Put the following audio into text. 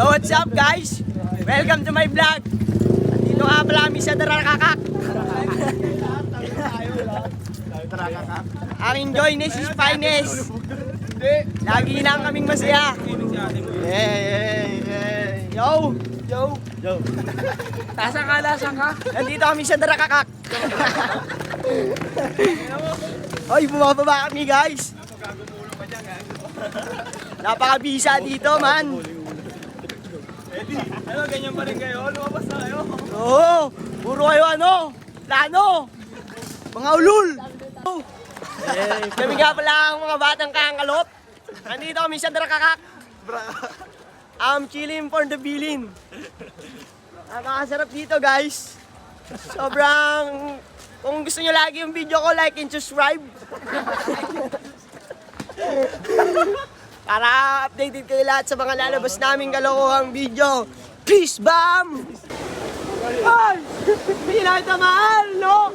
So what's up guys? Welcome to my vlog. Dito nga pala kami sa Darakakak. Ang enjoyness is finest. Lagi lang kaming masaya. Yo! Yo! Yo! Lasang ka? Nandito kami sa Darakakak. Ay, bumababa kami guys. Napakabisa dito man. Ano, ganyan pa rin kayo? Lumabas na kayo? Oo, puro kayo ano, plano, mga ulul. Kami nga pala ang mga batang kakalot. Nandito kami sa Darakakak. I'm chilling for the bilin. Napakasarap dito guys. Sobrang, kung gusto nyo lagi yung video ko, like and subscribe. Para updated kayo lahat sa mga lalabas naming kalokohang video. Peace bomb! Ay! Hindi na ito mahal, no?